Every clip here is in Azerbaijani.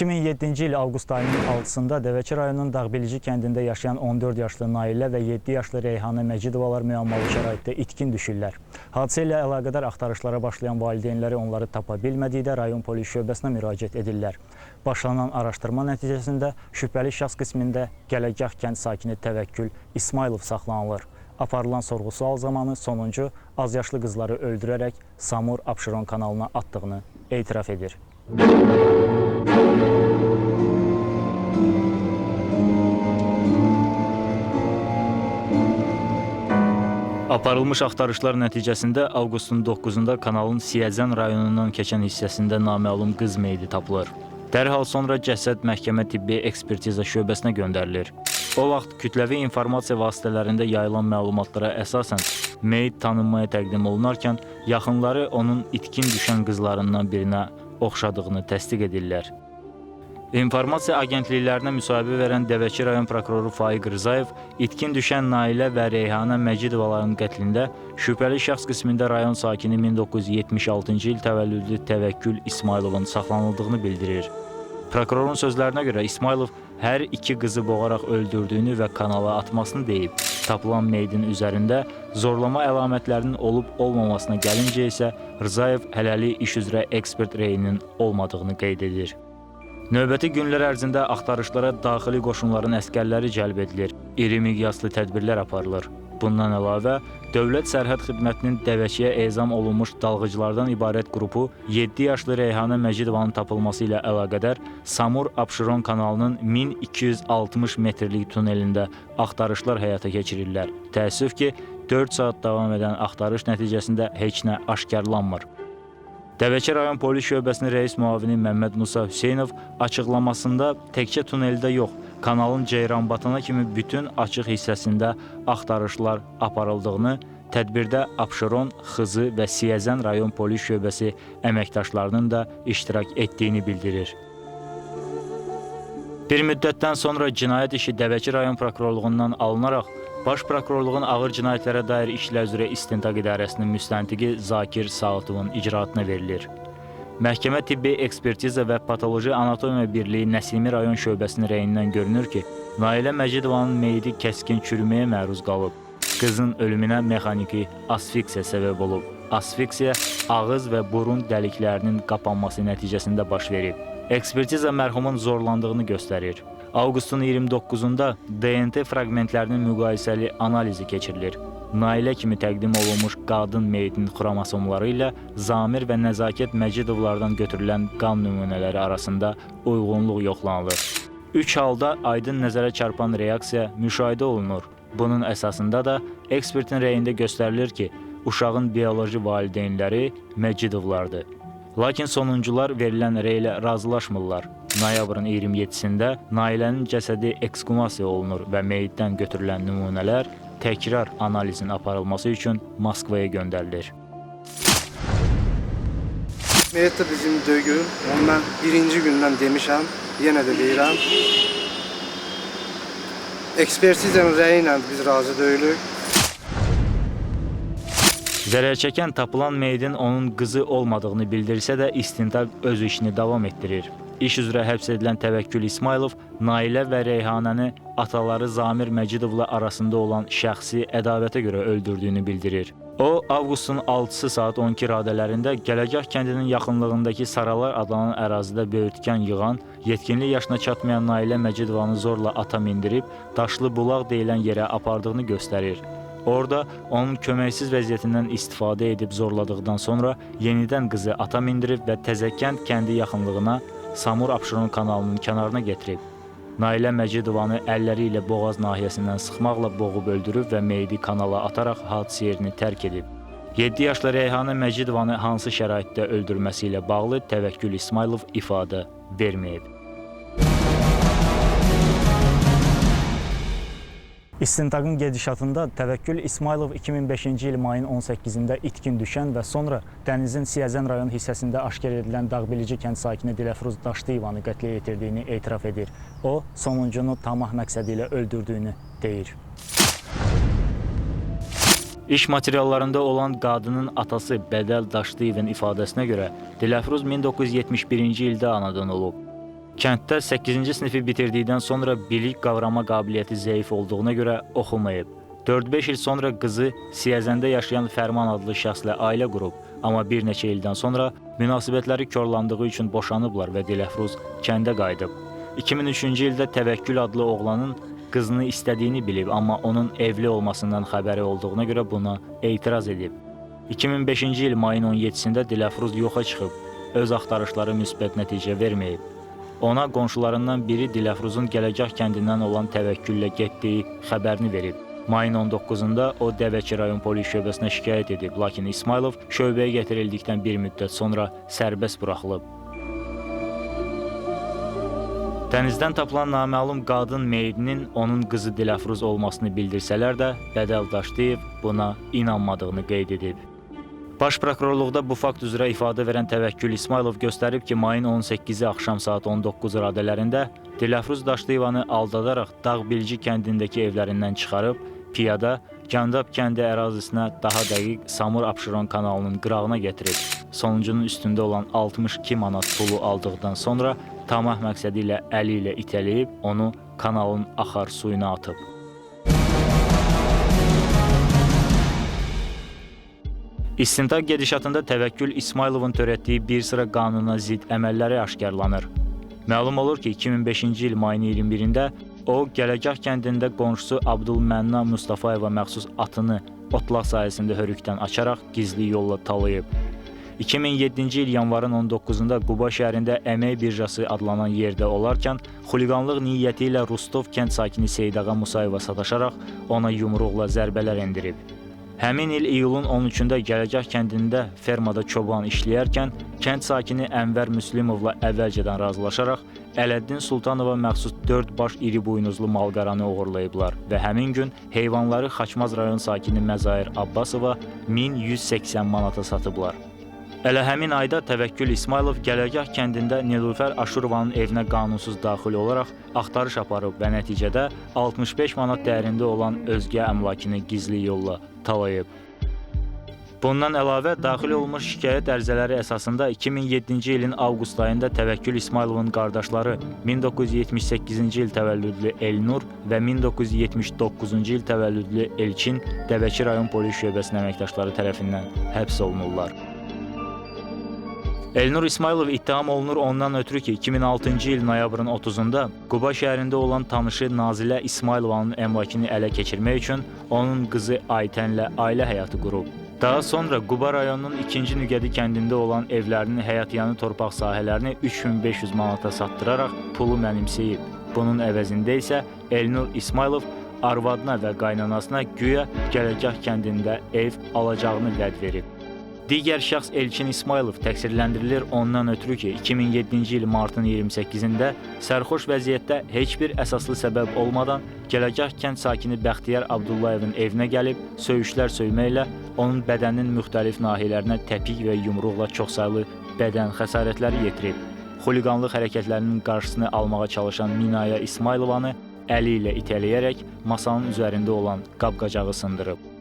2007-ci il avqust ayının 6-sında Dəvəçi rayonunun Dağbilici kəndində yaşayan 14 yaşlı Nailə və 7 yaşlı Reyhanə Məcidovalar müəmmalı şəraitdə itkin düşürlər. Hadisə ilə əlaqədar axtarışlara başlayan valideynləri onları tapa bilmədikdə rayon polis şöbəsinə müraciət edirlər. Başlanan araşdırma nəticəsində şübhəli şəxs qismində Gələcək kənd sakini Təvəkkül İsmailov saxlanılır. Aparılan sorğu-sual zamanı sonuncu azyaşlı qızları öldürərək Samur Abşeron kanalına atdığını etiraf edir. Aparılmış axtarışlar nəticəsində avqustun 9-da kanalın Siyəzən rayonundan keçən hissəsində naməlum qız meyidi tapılır. Dərhal sonra cəsəd məhkəmə tibbi ekspertiza şöbəsinə göndərilir. O vaxt kütləvi informasiya vasitələrində yayılan məlumatlara əsasən meyid tanınmaya təqdim olunarkən yaxınları onun itkin düşən qızlarından birinə oxşadığını təsdiq edirlər. İnformasiya agentliklərinə müsahibə verən Dəvəçi rayon prokuroru Faiq Rzayev itkin düşən Nailə və Reyhanə Məcidovaların qətlində şübhəli şəxs qismində rayon sakini 1976-cı il təvəllüdlü Təvəkkül İsmailovun saxlanıldığını bildirir. Prokurorun sözlərinə görə İsmailov hər iki qızı boğaraq öldürdüyünü və kanala atmasını deyib. Tapılan meydin üzərində zorlama əlamətlərinin olub-olmamasına gəlincə isə Rzayev hələlik iş üzrə ekspert reyinin olmadığını qeyd edir. Növbəti günlər ərzində axtarışlara daxili qoşunların əskərləri cəlb edilir, iri miqyaslı tədbirlər aparılır. Bundan əlavə, Dövlət Sərhəd Xidmətinin Dəvəçiyə ezam olunmuş dalğıcılardan ibarət qrupu 7 yaşlı Reyhanə Məcidovanın tapılması ilə əlaqədar Samur Abşeron kanalının 1260 metrlik tunelində axtarışlar həyata keçirirlər. Təəssüf ki, 4 saat davam edən axtarış nəticəsində heç nə aşkarlanmır. Dəvəçi rayon polis şöbəsinin rəis müavini Məmməd Musa Hüseynov açıqlamasında təkcə tuneldə yox, kanalın Ceyranbatana kimi bütün açıq hissəsində axtarışlar aparıldığını, tədbirdə Abşeron, Xızı və Siyəzən rayon polis şöbəsi əməkdaşlarının da iştirak etdiyini bildirir. Bir müddətdən sonra cinayət işi Dəvəçi rayon prokurorluğundan alınaraq, Baş prokurorluğun ağır cinayətlərə dair işlər üzrə İstintaq İdarəsinin müstəntiqi Zakir Saatovun icraatına verilir. Məhkəmə tibbi ekspertiza və patoloji anatomiya birliyi Nəsimi rayon şöbəsinin rəyindən görünür ki, Nailə Məcidovanın meyidi kəskin çürüməyə məruz qalıb. Qızın ölümünə mexaniki asfiksiya səbəb olub. Asfiksiya ağız və burun dəliklərinin qapanması nəticəsində baş verib. Ekspertiza mərhumun zorlandığını göstərir. Avqustun 29-da DNT fraqmentlərinin müqayisəli analizi keçirilir. Nailə kimi təqdim olunmuş qadın meyidinin xromosomları ilə Zamir və Nəzakət Məcidovlardan götürülən qan nümunələri arasında uyğunluq yoxlanılır. 3 halda aydın nəzərə çarpan reaksiya müşahidə olunur. Bunun əsasında da ekspertin rəyində göstərilir ki, uşağın bioloji valideynləri Məcidovlardır. Lakin sonuncular verilən reylə razılaşmırlar. Noyabrın 27-sində Nailənin cəsədi ekskumasiya olunur və meyiddən götürülən nümunələr təkrar analizin aparılması üçün Moskvaya göndərilir. Meyit də bizim döygül, onu mən birinci gündən demişəm, yenə də deyirəm. Ekspertizanın rəyi ilə biz razı deyilik. Zərər çəkən tapılan meyidin onun qızı olmadığını bildirsə də istintaq öz işini davam etdirir. İş üzrə həbs edilən Təvəkkül İsmailov Nailə və Reyhanəni ataları Zamir Məcidovla arasında olan şəxsi ədavətə görə öldürdüyünü bildirir. O, avqustun 6-sı saat 12 radələrində Gələcək kəndinin yaxınlığındakı Saralar adlanan ərazidə böyürtkən yığan, yetkinlik yaşına çatmayan Nailə Məcidovanı zorla ata mindirib, Daşlı Bulaq deyilən yerə apardığını göstərir. Orada onun köməksiz vəziyyətindən istifadə edib zorladıqdan sonra yenidən qızı ata mindirib və Təzəkənd kəndi yaxınlığına Samur Abşeron kanalının kənarına getirib. Nailə Məcidovanı əlləri ilə boğaz nahiyəsindən sıxmaqla boğub öldürüb və meyidi kanala ataraq hadisə yerini tərk edib. 7 yaşlı Reyhanə Məcidovanı hansı şəraitdə öldürməsi ilə bağlı Təvəkkül İsmailov ifadə verməyib. İstintaqın gedişatında Təvəkkül İsmailov 2005-ci il mayın 18-də itkin düşən və sonra dənizin Siyəzən rayon hissəsində aşkar edilən Dağbilici kənd sakini Dilafruz Daşdıyevanı qətlə yetirdiyini etiraf edir. O, sonuncunu tamah məqsədi ilə öldürdüyünü deyir. İş materiallarında olan qadının atası Bədəl Daşdıyevin ifadəsinə görə Dilafruz 1971-ci ildə anadan olub. Kənddə 8-ci sinifi bitirdikdən sonra bilik qavrama qabiliyyəti zəif olduğuna görə oxumayıb. 4-5 il sonra qızı Siyəzəndə yaşayan Fərman adlı şəxslə ailə qurub, amma bir neçə ildən sonra münasibətləri korlandığı üçün boşanıblar və Dilafruz kəndə qayıdıb. 2003-cü ildə Təvəkkül adlı oğlanın qızını istədiyini bilib, amma onun evli olmasından xəbəri olduğuna görə buna etiraz edib. 2005-ci il mayın 17-sində Dilafruz yoxa çıxıb, öz axtarışları müsbət nəticə verməyib. Ona qonşularından biri Dilafruzun Gələcək kəndindən olan Təvəkküllə getdiyi xəbərini verib. Mayın 19-da o Dəvəki rayon polis şöbəsinə şikayət edib, lakin İsmailov şöbəyə gətirildikdən bir müddət sonra sərbəst buraxılıb. Dənizdən tapılan naməlum qadın meyidinin onun qızı Dilafruz olmasını bildirsələr də, Bədəl Daşdiyev buna inanmadığını qeyd edib. Baş prokurorluqda bu fakt üzrə ifadə verən Təvəkkül İsmailov göstərib ki, mayın 18-i axşam saat 19 radələrində Dilafruz Daşdiyevanı aldadaraq Dağbilci kəndindəki evlərindən çıxarıb, piyada Gəndab kəndi ərazisinə, daha dəqiq Samur Abşeron kanalının qırağına gətirib. Sonuncunun üstündə olan 62 manat pulu aldıqdan sonra tamah məqsədi ilə əli ilə itələyib, onu kanalın axar suyuna atıb. İstintaq gedişatında Təvəkkül İsmailovun törətdiyi bir sıra qanuna zidd əməlləri aşkarlanır. Məlum olur ki, 2005-ci il mayın 21-də o, Gələcək kəndində qonşusu Abdülmənna Mustafayeva məxsus atını otlaq sahəsində hörükdən açaraq gizli yolla talayıb. 2007-ci il yanvarın 19-da Quba şəhərində Əmək Birjası adlanan yerdə olarkən, xuliqanlıq niyyəti ilə Rustov kənd sakini Seydağa Musayeva sataşaraq ona yumruqla zərbələr endirib. Həmin il iyulun 13-də Gələcək kəndində fermada çoban işləyərkən, kənd sakini Ənvər Müslimovla əvvəlcədən razılaşaraq Ələddin Sultanova məxsus 4 baş iri buynuzlu malqaranı uğurlayıblar və həmin gün heyvanları Xaçmaz rayon sakini Məzahir Abbasova 1180 manata satıblar. Elə həmin ayda Təvəkkül İsmailov Gələcək kəndində Nilüfər Aşurovanın evinə qanunsuz daxil olaraq axtarış aparıb və nəticədə 65 manat dəyərində olan özgə əmlakını gizli yolla talayıb. Bundan əlavə, daxil olmuş şikayət ərizələri əsasında 2007-ci ilin avqust ayında Təvəkkül İsmailovun qardaşları 1978-ci il təvəllüdlü Elnur və 1979-cu il təvəllüdlü Elçin Dəvəki rayon polis şöbəsinin əməkdaşları tərəfindən həbs olunurlar. Elnur İsmailov ittiham olunur ondan ötürü ki, 2006-cı il noyabrın 30-da Quba şəhərində olan tanışı Nazilə İsmailovanın əmlakını ələ keçirmək üçün onun qızı Aytənlə ailə həyatı qurub. Daha sonra Quba rayonunun 2-ci Nüqədi kəndində olan evlərinin həyatyanı torpaq sahələrini 3500 manata satdıraraq pulu mənimsəyib. Bunun əvəzində isə Elnur İsmailov arvadına və qaynanasına güya Gələcək kəndində ev alacağını vəd verib. Digər şəxs Elçin İsmailov təqsirləndirilir ondan ötürü ki, 2007-ci il martın 28-də sərxoş vəziyyətdə heç bir əsaslı səbəb olmadan Gələcək kənd sakini Bəxtiyar Abdullayevin evinə gəlib, söyüşlər söyməklə onun bədəninin müxtəlif nahiyələrinə təpik və yumruqla çoxsaylı bədən xəsarətləri yetirib. Xuliqanlıq hərəkətlərinin qarşısını almağa çalışan Minaya İsmailovanı əli ilə itələyərək masanın üzərində olan qab-qacağı sındırıb.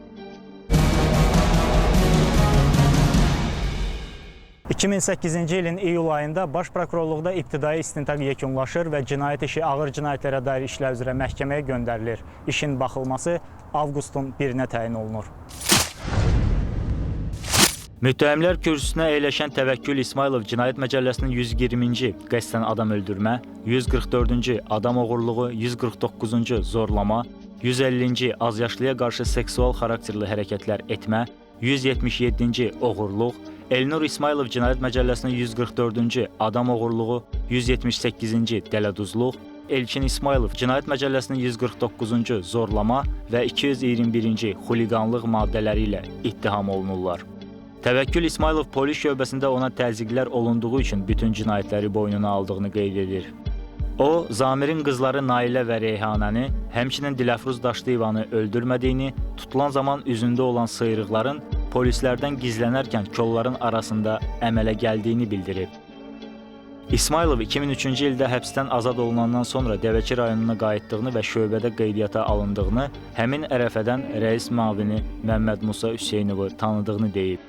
2008-ci ilin iyul ayında Baş Prokurorluqda ibtidai istintaq yekunlaşır və cinayət işi ağır cinayətlərə dair işlər üzrə məhkəməyə göndərilir. İşin baxılması avqustun 1-nə təyin olunur. Müttəhimlər kürsüsünə əyləşən Təvəkkül İsmailov Cinayət Məcəlləsinin 120-ci qəsdən adam öldürmə, 144-cü adam oğurluğu, 149-cu zorlama, 150-ci azyaşlıya qarşı seksual xarakterli hərəkətlər etmə, 177-ci oğurluq, Elnur İsmailov Cinayət Məcəlləsinin 144-cü adam oğurluğu, 178-ci dələduzluq, Elçin İsmailov Cinayət Məcəlləsinin 149-cu zorlama və 221-ci xuliqanlıq maddələri ilə ittiham olunurlar. Təvəkkül İsmailov polis şöbəsində ona təzyiqlər olunduğu üçün bütün cinayətləri boynuna aldığını qeyd edir. O, Zamirin qızları Nailə və Reyhanəni, həmçinin Dilafruz Daşdiyevanı öldürmədiyini, tutulan zaman üzündə olan sıyrıqların polislərdən gizlənərkən kolların arasında əmələ gəldiyini bildirib. İsmailov 2003-cü ildə həbsdən azad olunandan sonra Dəvəki rayonuna qayıtdığını və şöbədə qeydiyyata alındığını, həmin ərəfədən rəis müavini Məmməd Musa Hüseynovu tanıdığını deyib.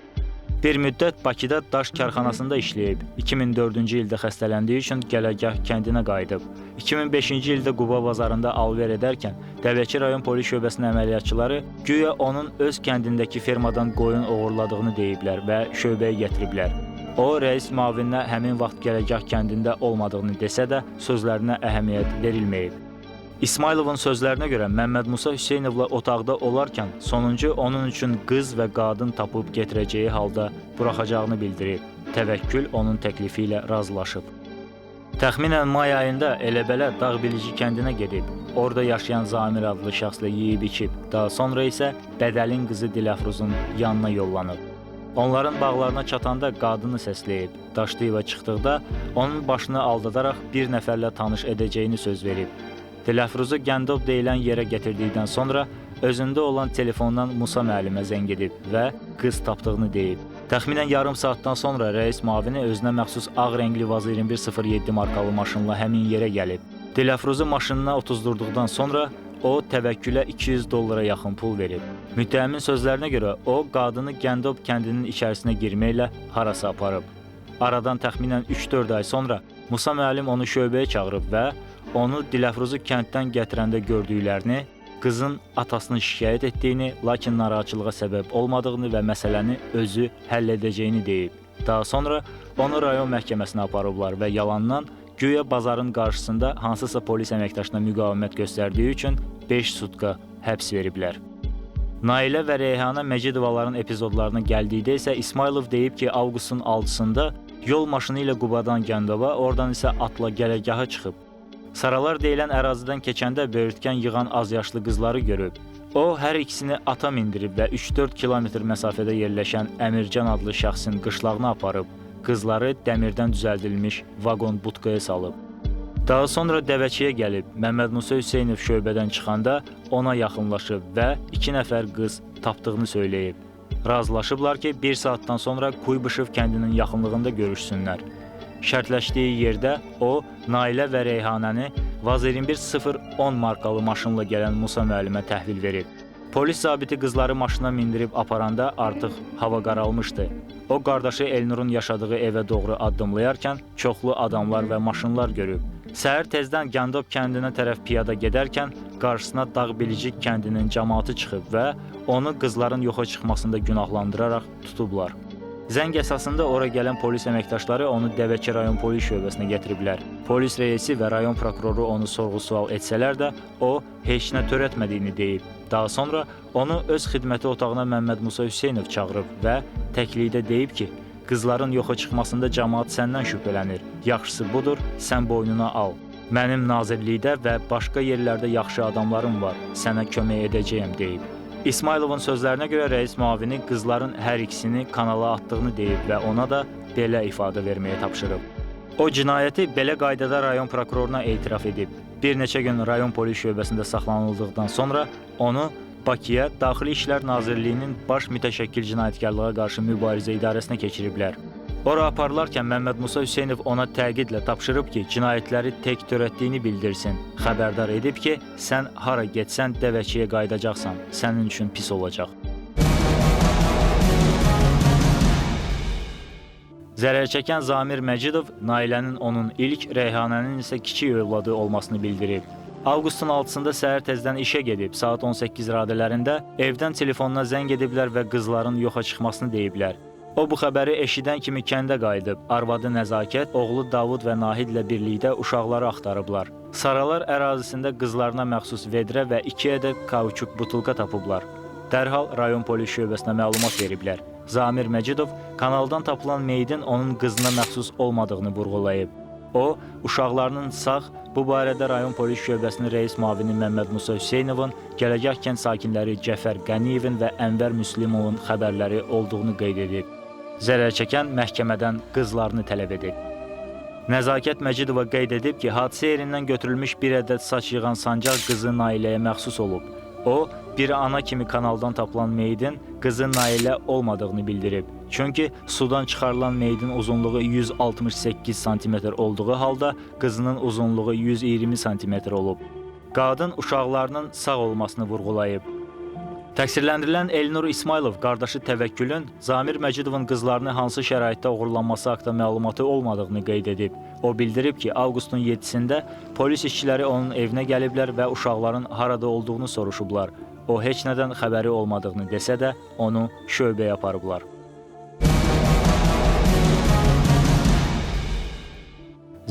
Bir müddət Bakıda daş karxanasında işləyib. 2004-cü ildə xəstələndiyi üçün Gələcək kəndinə qayıdıb. 2005-ci ildə Quba bazarında alver edərkən Dəvəçi rayon polis şöbəsinin əməliyyatçıları güya onun öz kəndindəki fermadan qoyun oğurladığını deyiblər və şöbəyə gətiriblər. O, rəis müavininə həmin vaxt Gələcək kəndində olmadığını desə də sözlərinə əhəmiyyət verilməyib. İsmayılovun sözlərinə görə Məmməd Musa Hüseynovla otaqda olarkən sonuncu onun üçün qız və qadın tapıb gətirəcəyi halda buraxacağını bildirib. Təvəkkül onun təklifi ilə razılaşıb. Təxminən may ayında elə-belə Dağbilici kəndinə gedib. Orada yaşayan Zamir adlı şəxslə yeyib-içib. Daha sonra isə Bədəlin qızı Diləfruzun yanına yollanıb. Onların bağlarına çatanda qadını səsləyib. Daşlayıb çıxdıqda onun başını aldadaraq bir nəfərlə tanış edəcəyini söz verib. Diləfruzu Gəndov deyilən yerə gətirdikdən sonra özündə olan telefondan Musa müəllimə zəng edib və qız tapdığını deyib. Təxminən yarım saatdan sonra rəis müavini özünə məxsus ağ rəngli Vaz 2107 markalı maşınla həmin yerə gəlib. Diləfruzu maşınına otuzdurduqdan sonra o təvəkkülə $200 yaxın pul verib. Müttəhimin sözlərinə görə o qadını Gəndov kəndinin içərisinə girməklə harasa aparıb. Aradan təxminən 3-4 ay sonra Musa müəllim onu şöbəyə çağırıb və onu Diləfruzu kənddən gətirəndə gördüklərini, qızın atasını şikayət etdiyini, lakin narahatçılığa səbəb olmadığını və məsələni özü həll edəcəyini deyib. Daha sonra onu rayon məhkəməsinə aparıblar və yalandan güya bazarın qarşısında hansısa polis əməkdaşına müqavimət göstərdiyi üçün 5 sutka həbs veriblər. Nailə və Reyhanə Məcidovaların epizodlarına gəldikdə isə İsmayılov deyib ki, avqustun 6-sında yol maşını ilə Qubadan Gəndova, oradan isə atla Gələcəyə çıxıb. Saralar deyilən ərazidən keçəndə böyürtkən yığan azyaşlı qızları görüb. O, hər ikisini ata mindirib və 3-4 kilometr məsafədə yerləşən Əmircan adlı şəxsin qışlağına aparıb. Qızları dəmirdən düzəldilmiş vaqon butkaya salıb. Daha sonra Dəvəçiyə gəlib, Məmməd Musa Hüseynov şöbədən çıxanda ona yaxınlaşıb və 2 nəfər qız tapdığını söyləyib. Razılaşıblar ki, 1 saatdan sonra Kuybışov kəndinin yaxınlığında görüşsünlər. Şərtləşdiyi yerdə o, Nailə və Reyhanəni Vaz 2110 markalı maşınla gələn Musa müəllimə təhvil verib. Polis zabiti qızları maşına mindirib aparanda artıq hava qaralmışdı. O, qardaşı Elnurun yaşadığı evə doğru addımlayarkən çoxlu adamlar və maşınlar görüb. Səhər tezdən Gəndov kəndinə tərəf piyada gedərkən qarşısına Dağbilicik kəndinin cəmaatı çıxıb və onu qızların yoxa çıxmasında günahlandıraraq tutublar. Zəng əsasında ora gələn polis əməkdaşları onu Dəvəçi rayon polis şöbəsinə gətiriblər. Polis rəisi və rayon prokuroru onu sorğu-sual etsələr də o heç nə törətmədiyini deyib. Daha sonra onu öz xidməti otağına Məmməd Musa Hüseynov çağırıb və təklikdə deyib ki, qızların yoxa çıxmasında cəmaat səndən şübhələnir. Yaxşısı budur, sən boynuna al. Mənim nazirlikdə və başqa yerlərdə yaxşı adamlarım var, sənə kömək edəcəyəm deyib. İsmayılovun sözlərinə görə rəis müavini qızların hər ikisini kanala atdığını deyib və ona da belə ifadə verməyə tapşırıb. O cinayəti belə qaydada rayon prokuroruna etiraf edib. Bir neçə gün rayon polis şöbəsində saxlanıldıqdan sonra onu Bakıya Daxili İşlər Nazirliyinin baş mütəşəkkil cinayətkarlığa qarşı mübarizə idarəsinə keçiriblər. Ora aparılarkən Məmməd Musa Hüseynov ona təqidlə tapşırıb ki, cinayətləri tək törətdiyini bildirsin. Xəbərdar edib ki, sən hara getsən Dəvəçiyə qayıdacaqsan, sənin üçün pis olacaq. Zərər çəkən Zamir Məcidov Nailənin onun ilk, Reyhanənin isə kiçik övladı olmasını bildirib. Avqustun 6-sında səhər tezdən işə gedib, saat 18 radələrində evdən telefonuna zəng ediblər və qızların yoxa çıxmasını deyiblər. O, bu xəbəri eşidən kimi kəndə qayıdıb, arvadı Nəzakət, oğlu Davud və Nahidlə birlikdə uşaqları axtarıblar. Saralar ərazisində qızlarına məxsus vedrə və 2 ədəd kauçuk butulka tapıblar. Dərhal rayon polis şöbəsinə məlumat veriblər. Zamir Məcidov kanaldan tapılan meyidin onun qızına məxsus olmadığını vurğulayıb. O, uşaqlarının sağ, bu barədə rayon polis şöbəsinin rəis müavini Məmməd Musa Hüseynovun, Gələcək kənd sakinləri Cəfər Qəniyevin və Ənvər Müslimovun xəbərləri olduğunu qeyd edib. Zərər çəkən məhkəmədən qızlarını tələb edib. Nəzakət Məcidova qeyd edib ki, hadisə yerindən götürülmüş bir ədəd saç yığan sancaq qızı Nailəyə məxsus olub. O, bir ana kimi kanaldan tapılan meyidin qızı Nailə olmadığını bildirib. Çünki sudan çıxarılan meyidin uzunluğu 168 sm olduğu halda qızının uzunluğu 120 sm olub. Qadın uşaqlarının sağ olmasını vurğulayıb. Təqsirləndirilən Elnur İsmailov qardaşı Təvəkkülün Zamir Məcidovun qızlarını hansı şəraitdə oğurlanması haqqında məlumatı olmadığını qeyd edib. O bildirib ki, avqustun 7-sində polis işçiləri onun evinə gəliblər və uşaqların harada olduğunu soruşublar. O heç nədən xəbəri olmadığını desə də onu şöbəyə aparıblar.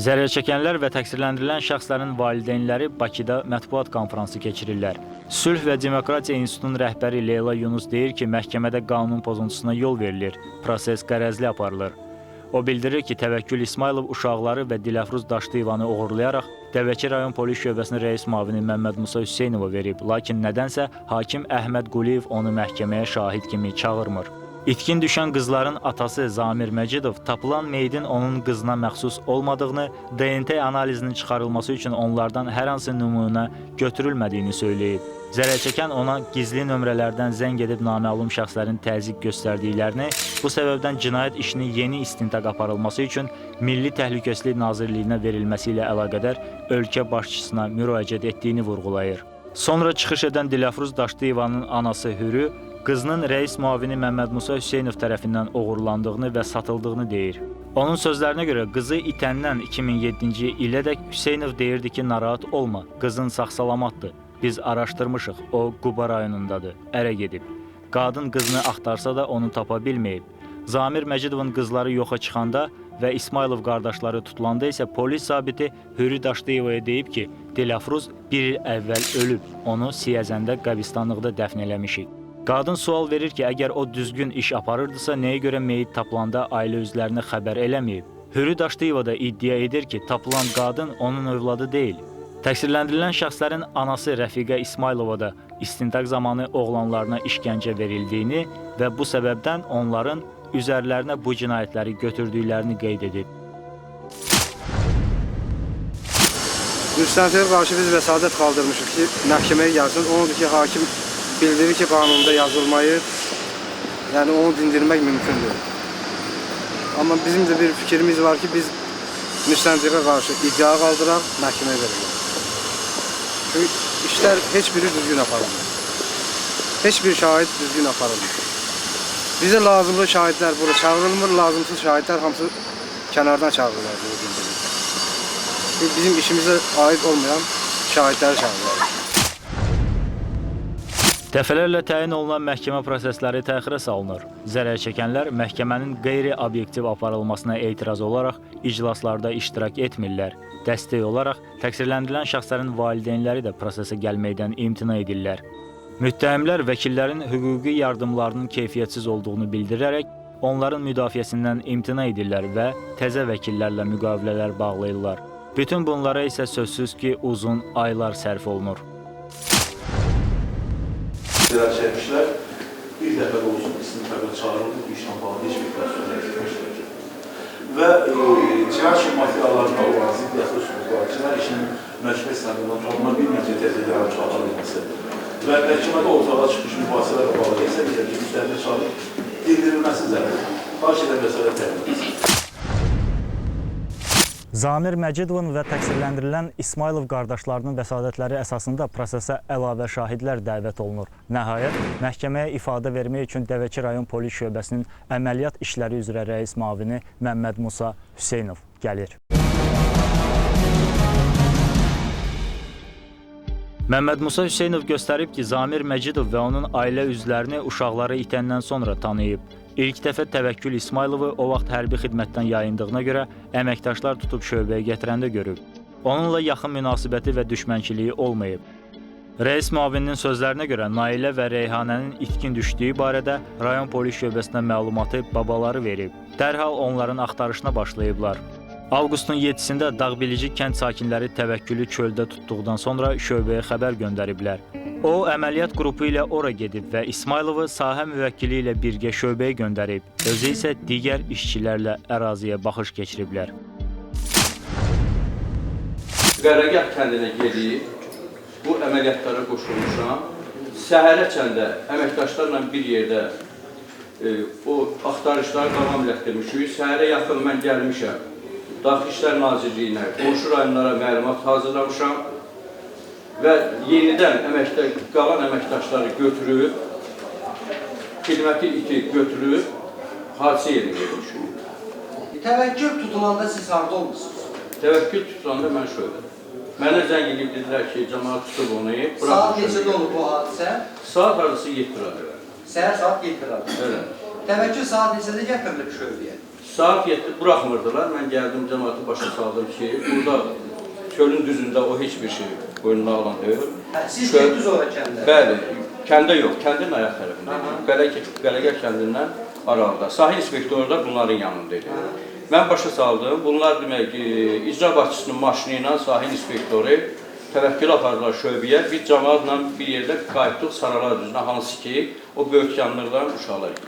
Zərər çəkənlər və təqsirləndirilən şəxslərin valideynləri Bakıda mətbuat konfransı keçirirlər. Sülh və Demokratiya İnstitutunun rəhbəri Leyla Yunus deyir ki, məhkəmədə qanun pozuntusuna yol verilir, proses qərəzli aparılır. O bildirir ki, Təvəkkül İsmailov uşaqları və Dilafruz Daşdıyevanı oğurlayaraq Dəvəki rayon polis şöbəsinin rəis müavini Məmməd Musa Hüseynova verib, lakin nədənsə hakim Əhməd Quliyev onu məhkəməyə şahid kimi çağırmır. İtkin düşən qızların atası Zamir Məcidov tapılan meyidin onun qızına məxsus olmadığını, DNT analizinin çıxarılması üçün onlardan hər hansı nümunə götürülmədiyini söyləyib. Zərər çəkən ona gizli nömrələrdən zəng edib naməlum şəxslərin təzyiq göstərdiklərini, bu səbəbdən cinayət işinin yeni istintaq aparılması üçün Milli Təhlükəsizlik Nazirliyinə verilməsi ilə əlaqədar ölkə başçısına müraciət etdiyini vurğulayır. Sonra çıxış edən Dilafruz Daşdıyevanın anası Hürü, qızının rəis müavini Məmməd Musa Hüseynov tərəfindən oğurlandığını və satıldığını deyir. Onun sözlərinə görə qızı itəndən 2007-ci ilədək Hüseynov deyirdi ki, narahat olma, qızın sağ-salamatdır. Biz araşdırmışıq, o Quba rayonundadır, ərə gedib. Qadın qızını axtarsa da onu tapa bilməyib. Zamir Məcidovun qızları yoxa çıxanda və İsmailov qardaşları tutulanda isə polis zabiti Hürü Daşdıyevaya deyib ki, Dilafruz bir il əvvəl ölüb, onu Siyəzəndə qəbristanlıqda dəfn eləmişik. Qadın sual verir ki, əgər o düzgün iş aparırdısa, nəyə görə meyit tapılanda ailə üzvlərinə xəbər eləməyib? Hürü Daşdıyeva da iddia edir ki, tapılan qadın onun övladı deyil. Təqsirləndirilən şəxslərin anası Rəfiqə İsmailova da istintaq zamanı oğlanlarına işgəncə verildiyini və bu səbəbdən onların üzərlərinə bu cinayətləri götürdüklərini qeyd edib. Müstəntiqə qarşı biz vəsadət qaldırmışıq ki, məhkəməyə gəlsin. Onudur ki, hakim bildirir ki, qanunda yazılmayı, yəni onu dindirmək mümkündür. Amma bizim də bir fikrimiz var ki, biz müstəntiqə qarşı iddia qaldıraq, məhkəməyə verirlər. Çünki işlər heç biri düzgün aparılmır. Heç bir şahid düzgün aparılmır. Bizə lazımlı şahidlər burada çağırılmır, lazımsız şahidlər hamısı kənardan çağırırlar. Çünki bizim işimizə aid olmayan şahidləri çağırırlar. Dəfələrlə təyin olunan məhkəmə prosesləri təxirə salınır. Zərər çəkənlər məhkəmənin qeyri-obyektiv aparılmasına etiraz olaraq iclaslarda iştirak etmirlər. Dəstək olaraq təqsirləndirilən şəxslərin valideynləri də prosesə gəlməkdən imtina edirlər. Müttəhimlər vəkillərin hüquqi yardımlarının keyfiyyətsiz olduğunu bildirərək onların müdafiəsindən imtina edirlər və təzə vəkillərlə müqavilələr bağlayırlar. Bütün bunlara isə sözsüz ki, uzun aylar sərf olunur. Zərər çəkmişlər, bir dəfə də olsun istintaqa çağırıldı, bu işlə bağlı heç bir prosedura etmişlər. Və cinayət işi materiallarına olan ziddiyyətli üsullar, cinayət işinin məhkəmə istinadıdan tanıma bilməyəcək təzyiqlərin çağırılması və məhkəmədə ortağa çıxmış mübahisələrlə bağlı hesab edir ki, müstəqil çağırıb dindirilməsi zəruri. Xahiş edən vəsailə təmin edilsin. Zamir Məcidovun və təqsirləndirilən İsmailov qardaşlarının vəsadətləri əsasında prosesə əlavə şahidlər dəvət olunur. Nəhayət, məhkəməyə ifadə vermək üçün Dəvəki rayon polis şöbəsinin əməliyyat işləri üzrə rəis müavini Məmməd Musa Hüseynov gəlir. Məmməd Musa Hüseynov göstərib ki, Zamir Məcidov və onun ailə üzvlərini uşaqları itəndən sonra tanıyıb. İlk dəfə Təvəkkül İsmailovu o vaxt hərbi xidmətdən yayındığına görə əməkdaşlar tutub şöbəyə gətirəndə görüb. Onunla yaxın münasibəti və düşmənçiliyi olmayıb. Rəis müavininin sözlərinə görə Nailə və Reyhanənin itkin düşdüyü barədə rayon polis şöbəsinə məlumatı babaları verib. Dərhal onların axtarışına başlayıblar. Avqustun 7-sində Dağbilici kənd sakinləri Təvəkkülü çöldə tutduqdan sonra şöbəyə xəbər göndəriblər. O, əməliyyat qrupu ilə ora gedib və İsmailovu sahə müvəkkili ilə birgə şöbəyə göndərib. Özü isə digər işçilərlə əraziyə baxış keçiriblər. Qərəgah kəndinə gedib, bu əməliyyatlara qoşulmuşam. Səhərəcən də əməkdaşlarla bir yerdə o axtarışları davam etdirmişik. Səhərə yaxın mən gəlmişəm. Daxili İşlər Nazirliyinə, qonşu rayonlara məlumat hazırlamışam və yenidən qalan əməkdaşları götürüb xidməti iti götürüb hadisə yerinə gedmişik. Təvəkkül tutulanda siz harda olmuşsunuz? Təvəkkül tutulanda mən şöbədə. Mənə zəng edib dedilər ki, cəmaat tutub onu, Saat neçədə olub bu hadisə? Saat arası 7 radyo. Səhər saat 7 radyo. Öyle. Təvəkkül saat neçədə gətirilib şöbəyə? Saat 7 buraxmırdılar. Mən gəldim, cəmaatı başa saldım ki, burada çölün düzündə o heç bir şey boynuna alan deyil. Siz getdiniz ora kəndə? Bəli, kəndə yox, kəndin ayaq tərəfində. Qələgər kəndindən aralıda. Sahil inspektoru da bunların yanındaydı. Mən başa saldım. Bunlar demək ki, icra başçısının maşını ilə sahil inspektoru təvəkkül apardılar şöbəyə. Biz cəmaatla bir yerdə qayıtdıq Saralar düzünə, hansı ki, o böyük yanlıqların uşaqları idi.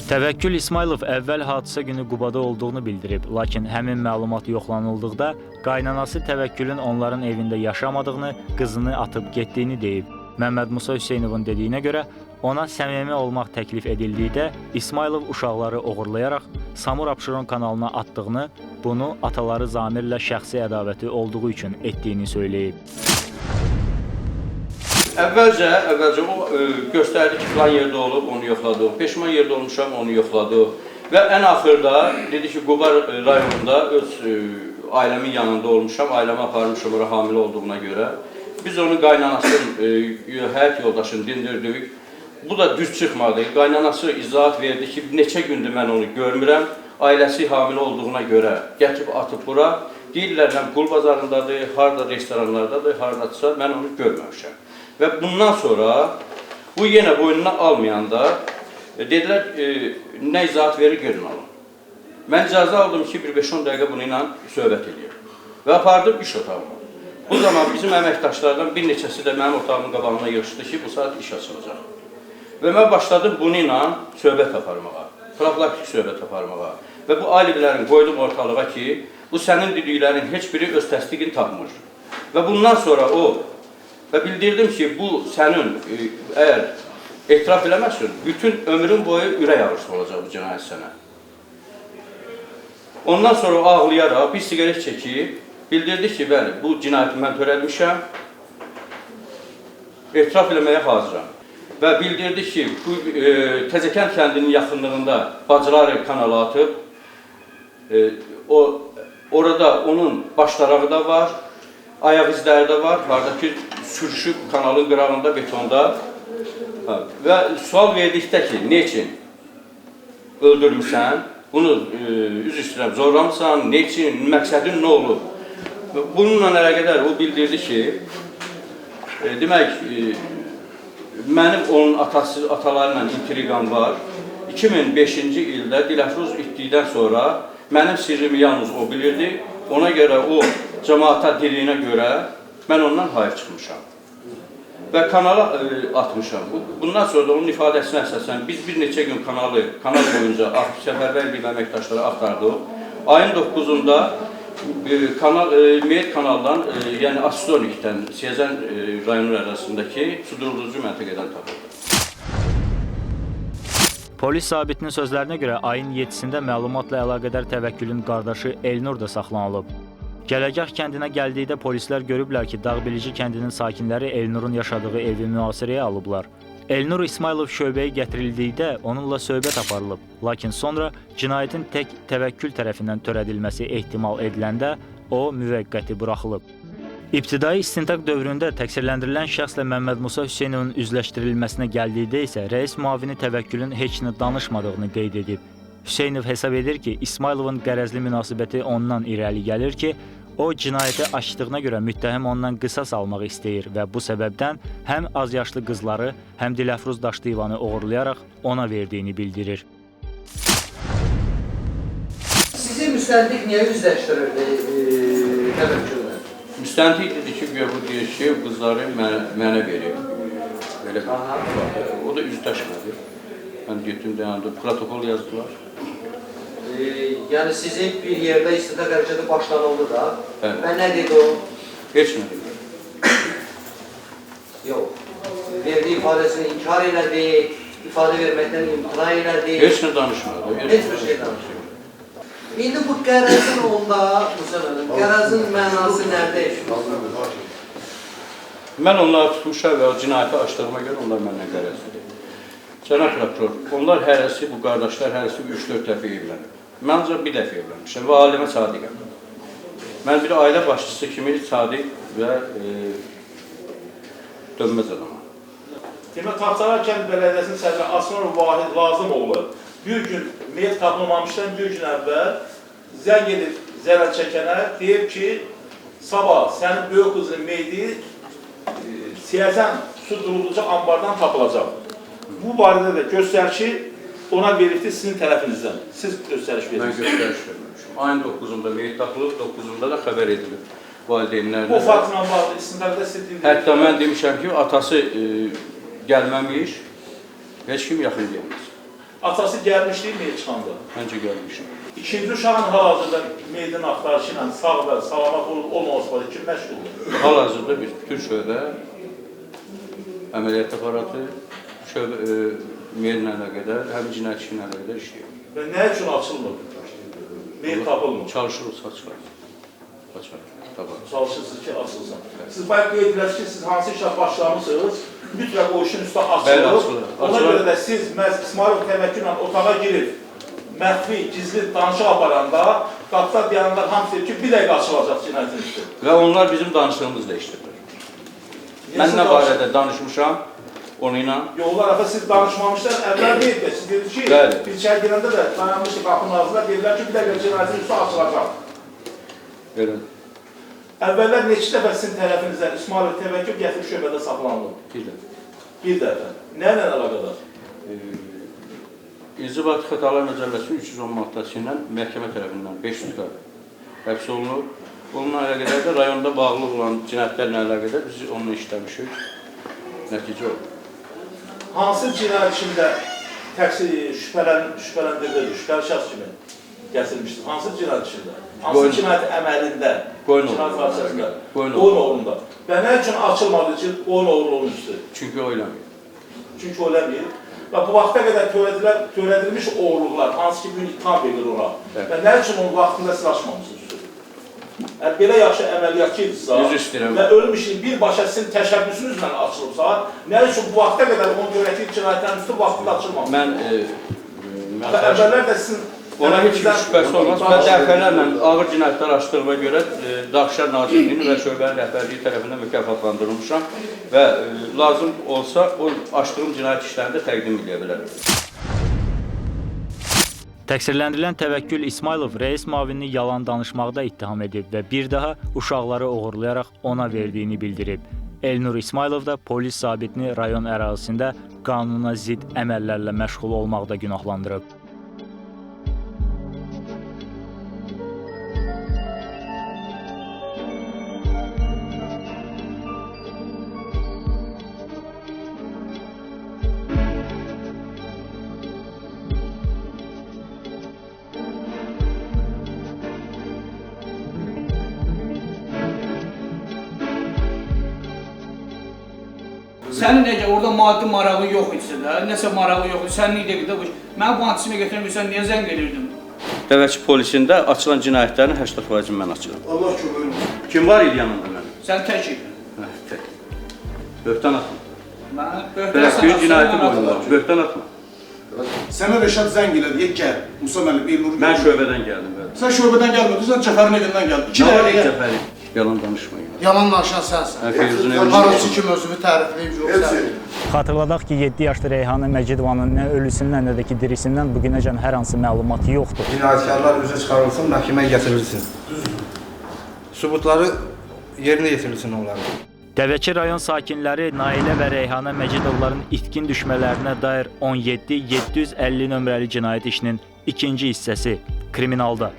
Təvəkkül İsmailov əvvəl hadisə günü Qubada olduğunu bildirib, lakin həmin məlumat yoxlanıldıqda qaynanası Təvəkkülün onların evində yaşamadığını, qızını atıb getdiyini deyib. Məmməd Musa Hüseynovun dediyinə görə ona səmimi olmaq təklif edildikdə İsmailov uşaqları oğurlayaraq Samur Abşeron kanalına atdığını, bunu ataları Zamirlə şəxsi ədavəti olduğu üçün etdiyini söyləyib. Əvvəlcə o göstərdi ki, filan yerdə olub, onu yoxladıq. Peşman yerdə olmuşam, onu yoxladıq. Və ən axırda dedi ki, Quba rayonunda öz ailəmin yanında olmuşam, ailəmi aparmışam ora hamilə olduğuna görə. Biz onun qaynanasının, həyat yoldaşını dindirdik. Bu da düz çıxmadı. Qaynanası izahat verdi ki, neçə gündür mən onu görmürəm. Ailəsi hamilə olduğuna görə gətirib atıb bura. Deyirlər, həm qul bazarındadır, harada restoranlardadır, haradadırsa mən onu görməmişəm. Və bundan sonra bu yenə boynuna almayanda dedilər, nə izahat verir, görün alın. Mən icazə aldım ki, bir 5-10 dəqiqə bunu ilə söhbət edir. Və apardım iş otağıma. Bu zaman bizim əməkdaşlardan bir neçəsi də mənim otağımın qabağına yığışdı ki, bu saat iş açılacaq. Və mən başladım bunu ilə söhbət aparmağa, profilaktik söhbət aparmağa. Və bu aliblərin qoydum ortalığa ki, bu sənin dediklərin heç biri öz təsdiqini tapmır. Və bundan sonra o və bildirdim ki, bu sənin, əgər etiraf eləməsin, bütün ömrün boyu ürək ağrısı olacaq bu cinayət sənə. Ondan sonra ağlayaraq bir sigaret çəkib, bildirdi ki, bəli, bu cinayəti mən törətmişəm, etiraf eləməyə hazıram. Və bildirdi ki, bu Təzəkənd kəndinin yaxınlığında bacıları kanala atıb, orada onun başlarağı da var, ayaq izləri də var, haradakı sürüşüb kanalın qırağında, betonda. Və sual verdikdə ki, ne üçün öldürmüsən, bunu üz istəyirəm, zorlamısan, ne üçün, məqsədin nə olub? Bununla əlaqədar o bildirdi ki, demək, mənim onun atalarıyla intriqam var. 2005-ci ildə Dilafruz itdikdən sonra mənim sirrimi yalnız o bilirdi. Ona görə o cəmaata diliyinə görə mən ondan hayır çıxmışam. Və kanala atmışam. Bundan sonra da onun ifadəsinə əsasən biz bir neçə gün kanal boyunca səfərbərlik əməkdaşları axtardıq. Ayın 9-unda Meyit kanaldan, yəni Astonikdən, Siyəzən rayonu arasındakı sudurucu məntəqədən tapıldı. Polis zabitinin sözlərinə görə ayın 7-sində məlumatla əlaqədar Təvəkkülün qardaşı Elnur da saxlanılıb. Gələcək kəndinə gəldikdə polislər görüblər ki, Dağbilici kəndinin sakinləri Elnurun yaşadığı evi mühasirəyə alıblar. Elnur İsmailov şöbəyə gətirildikdə onunla söhbət aparılıb, lakin sonra cinayətin tək Təvəkkül tərəfindən törədilməsi ehtimal ediləndə o müvəqqəti buraxılıb. İbtidai istintaq dövründə təqsirləndirilən şəxslə Məmməd Musa Hüseynovun üzləşdirilməsinə gəldikdə isə rəis müavini Təvəkkülün heç nə danışmadığını qeyd edib. Hüseynov hesab edir ki, İsmailovun qərəzli münasibəti ondan irəli gəlir ki, o cinayəti açdığına görə müttəhim ondan qisas almaq istəyir və bu səbəbdən həm azyaşlı qızları, həm Dilafruz Daşdivanı oğurlayaraq ona verdiyini bildirir. Sizi müstəntiq niyə üzləşdirirdi Təvəkküllə? Müstəntiq dedi ki, bu deyir ki, qızları mənə verir. O da üzləşmədi. Mən getdim, dayandım, protokol yazdılar. Yəni sizin bir yerdə istintaq hərəkəti başlanıldı da. Bəli. Və nə dedi o? Heç nə dedi. Yox. Verdiyi ifadəsini inkar elədi, ifadə verməkdən imtina elədi. Heç nə danışmadı. Heç bir şey danışmadı. İndi bu qərəzin onda, Musa müəllim, qərəzin mənası nədə? Mən onları tutmuşam və o cinayəti açdığıma görə onlar məndən qərəzlidir. Cənab prokuror, onlar hərəsi, bu qardaşlar hərəsi 3-4 dəfə evlənib. Mən ancaq bir dəfə evlənmişəm və alimə sadiqəm. Mən bir ailə başçısı kimi sadiq və dönməz adamam. Demək, Taxtalar kənd bələdiyyəsinin sədri Aslanov Vahid Lazımoğlu bir gün meyit tapılmamışdan bir gün əvvəl zəng edib zərər çəkənə deyib ki, sabah sənin böyük qızın meyidi Siyəzən su durulducu ambardan tapılacaq. Bu barədə də göstərişi ona veribdir sizin tərəfinizdən. Siz göstəriş Mən verirsiniz. göstəriş vermişim. Ayın 9-unda meyit tapılıb, 9-unda da xəbər edilib valideynlərlə. Bu faktla bağlı istintaqda siz dinləyirsiniz. Hətta mən demişəm ki, atası gəlməmiş, heç kim yaxın gəlməz. Atası gəlmiş deyil meyit çıxanda. Məncə gəlmişim. İkinci uşağın hal-hazırda meydin axtarışı ilə sağ və salamat olub olmaması barədə kim məşğuldur? Hal-hazırda biz bütün şöbə, əməliyyat aparatı, meyidlə əlaqədar, həm cinayət işi ilə əlaqədar işləyir. Və nə üçün açılmır? Meyit tapılmır. Çalışırıq, saçlar. Çalışırsınız ki, açılsın. Siz bayaq qeyd edirsiniz ki, siz hansı işlə başlamışsınız, mütləq o işin üstə Bəli, açılır. açılır. Ona görə də siz İsmailov təməkkünlə otağa girib, məxfi, gizli danışıq aparanda, qapıda dayananlar hamısı deyir ki, bir dəqiqə açılacaq cinayətin üstü. Və onlar bizim danışığımızla işləyirlər. Mən nə barədə danışmışam, onunla. Yollar əfə siz danışmamışlar, əvvəl deyib də, siz dediniz ki, Bəli. biz içəri girəndə də dayanmışıq qapının ağzına, dedilər ki, bir dəqiqə cinayətin üstü açılacaq. Belə. Əvvəllər neçə dəfə sizin tərəfinizdən İsmailov təvəkkül gətirib şöbədə saxlanılıb? Bir də. Bir dəfə. Nə ilə əlaqədar? İnzibati Xətalar Məcəlləsinin 310 maddəsi ilə məhkəmə tərəfindən 500 qat həbs olunub. Bununla əlaqədar da rayonda bağlı olan cinayətlərlə əlaqədar biz onunla işləmişik. Nəticə oldu. Hansı cinayət işində şübhələndirildi, şübhəli şəxs kimi gətirilmişdir? Hansı cinayət işində? Hansı cinayət əməlində? Cinayət hadisəsində? Qoyun oğlunda. Və nə üçün açılmadığı üçün qoyun oğlu olmuşdur? Çünki o eləmir. Çünki o eləmir. Və bu vaxta qədər törədilmiş oğurluqlar, hansı ki, gün ittiham verilir ona. Və nə üçün onun vaxtında siz açmamışsınız? Belə yaxşı əməliyyatçı idisə və ölüm işinin birbaşa sizin təşəbbüsünüzlə açılıbsa, nə üçün bu vaxta qədər onun törətdiyi cinayətlərin üstü vaxtında açılmamışsınız? Mən əvvəllər də sizin ona heç bir şübhəsi olmaz. Mən dəfələrlə ağır cinayətlər açdığıma görə Daxşar Nazirliyinin və şöbənin rəhbərliyi tərəfindən mükafatlandırılmışam və lazım olsa o açdığım cinayət işlərini də təqdim edə bilərəm. Təqsirləndirilən Təvəkkül İsmailov rəis müavinini yalan danışmaqda ittiham edib və bir daha uşaqları oğurlayaraq ona verdiyini bildirib. Elnur İsmailov da polis zabitini rayon ərazisində qanuna zidd əməllərlə məşğul olmaqda günahlandırıb. Sənin necə orada maddi marağı yox idisə də, nəsə marağı yox idi, sən niyə də bu mən bu antisimi götürmürsən, niyə zəng edirdim? Təvəkkül polisində açılan cinayətlərin 80%-ni mən açıram. Allah kömürüm. Kim var idi yanında mənim? Sən tək idin. Tək. Böhtan atma. Mən Tərəfkün cinayəti boyunda, böhtan atma. Sənə Rəşad zəng elədi, gəl. Musa müəllim, Elnur. Mən şöbədən gəldim. Sən şöbədən gəlmədin, sən Cəfərin evindən gəldin. Nə var Cəfəri? Yalan danışmayın. Yalan danışan sənsən. Firuzun Parası kim özünü tərifləyib yoxsa? Xatırladaq ki, 7 yaşlı Reyhanə Məcidovanın nə ölüsündən, nə də ki, dirisindən bugünəcən hər hansı məlumatı yoxdur. Cinayətkarlar üzə çıxarılsın, məhkəməyə gətirilsin. Sübutları yerinə yetirilsin onların. Təvəkkül rayon sakinləri Nailə və Reyhanə Məcidovların itkin düşmələrinə dair 17-750 nömrəli cinayət işinin ikinci hissəsi kriminalda.